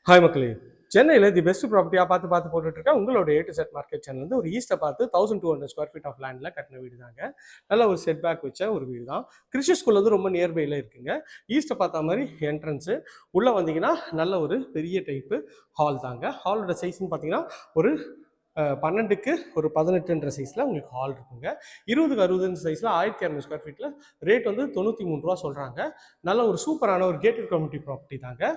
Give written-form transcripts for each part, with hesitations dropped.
Hi மக்களே. சென்னையில் the best ப்ராப்பர்ட்டியாக பார்த்து போட்டுட்டு இருக்கேன். உங்களோட A to set market channel வந்து ஒரு ஈஸ்ட்டை பார்த்து 1200 ஸ்கொயர் ஃபீட் ஆஃப் லேண்டில் கட்டின வீடு தாங்க. நல்ல ஒரு செட் பேக் வச்ச ஒரு வீடு தான். கிறிஸ்டி ஸ்கூல் வந்து ரொம்ப நியர்பையில் இருக்குங்க. ஈஸ்ட்டை பார்த்த மாதிரி என்ட்ரன்ஸு உள்ளே வந்தீங்கன்னா நல்ல ஒரு பெரிய டைப்பு ஹால் தாங்க. ஹாலோட சைஸ்ன்னு பார்த்தீங்கன்னா ஒரு 12க்கு ஒரு 18ன்ற சைஸில் உங்களுக்கு ஹால் இருக்குங்க. 20க்கு 60 சைஸில் 1200 ஸ்கொயர் ஃபீட்டில் ரேட் வந்து 93 ரூபா சொல்கிறாங்க. நல்ல ஒரு சூப்பரான ஒரு கேட்டட் கம்யூனிட்டி ப்ராப்பர்ட்டி தாங்க.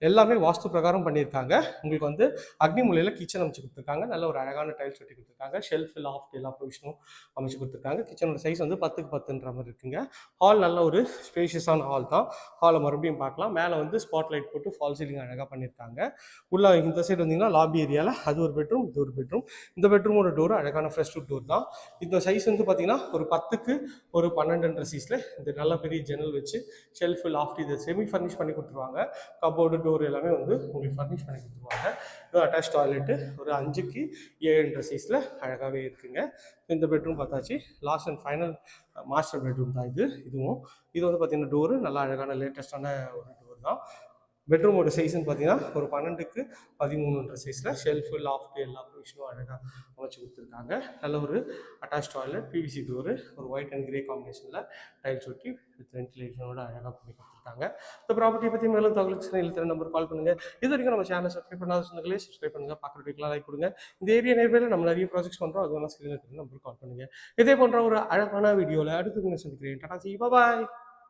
எல்லாமே வாஸ்து பிரகாரம் பண்ணியிருக்காங்க. உங்களுக்கு வந்து அக்னி மூலையில் கிச்சன் அமைச்சு கொடுத்துருக்காங்க. நல்ல ஒரு அழகான டைல்ஸ் ஒட்டி கொடுத்துருக்காங்க. ஷெல்ஃப் லாஃப்ட் எல்லா ப்ரொவிஷனும் அமைச்சு கொடுத்துருக்காங்க. கிச்சனோட சைஸ் வந்து 10க்கு 10ன்ற மாதிரி இருக்குங்க. ஹால் நல்ல ஒரு ஸ்பேஷியஸான ஹால் தான். ஹாலை மறுபடியும் பார்க்கலாம். மேலே வந்து ஸ்பாட் லைட் போட்டு ஃபால் சீலிங் அழகாக பண்ணியிருக்காங்க. உள்ள இந்த சைடு வந்தீங்கன்னா லாபி ஏரியாவில் அது ஒரு பெட்ரூம், இது ஒரு பெட்ரூம். இந்த பெட்ரூமோட டோர் அழகான ஃப்ரெஷ் வுட் டோர் தான். இந்த சைஸ் வந்து பார்த்தீங்கன்னா ஒரு 10க்கு ஒரு 12ன்ற சைஸில் இந்த நல்ல பெரிய ஜன்னல் வச்சு ஷெல்ஃப் லாஃப்ட் இதை செமி ஃபர்னிஷ் பண்ணி கொடுத்துருவாங்க. கபோர்டு டோர் எல்லாமே வந்து உங்களுக்கு ஃபர்னிஷ் பண்ணி கொடுத்துருவாங்க. இது அட்டாச் டாய்லெட்டு ஒரு 5க்கு 7ன்ற சைஸில் அழகாகவே இருக்குங்க. இந்த பெட்ரூம் பார்த்தாச்சு. Last and final master bedroom தான் இதுவும். இது வந்து பார்த்தீங்கன்னா டோரு நல்லா அழகான லேட்டஸ்டான ஒரு டோர் தான். பெட்ரூமோட சைஸ்ன்னு பார்த்தீங்கன்னா ஒரு 12க்கு 13ன்ற சைஸில் ஷெல்ஃபு லாஃப்ட் எல்லா ப்ரொவிஷனும் அழகாக அமைச்சு கொடுத்துருக்காங்க. நல்ல ஒரு அட்டாச் டாய்லெட், பிவிசி டோரு, ஒரு ஒயிட் அண்ட் கிரே காம்பினேஷனில் டைல்ஸ் ஒட்டி வித் வென்டிலேஷனோட அழகாக பண்ணி கொடுத்துருக்காங்க. இந்த ப்ராப்பர்ட்டி பற்றி மேலும் தகவலுக்கு எழுத்துற நம்பர் கால் பண்ணுங்கள். இது வரைக்கும் நம்ம சேனலை சப்ஸ்கிரைப் பண்ணாத சொந்தங்களே சப்ஸ்கிரைப் பண்ணுங்கள். பார்க்குறதுக்குலாம் லைக் கொடுங்க. இந்த ஏரியா நேர்மையில் நம்ம நிறைய ப்ராஜெக்ட்ஸ் பண்ணுறோம். அது வேணால் ஸ்க்ரீனில் நம்பர் கால் பண்ணுங்கள். இதே போன்ற ஒரு அழகான வீடியோவில் அடுத்து சந்திக்கிறேன். டாடா, சி பாய்.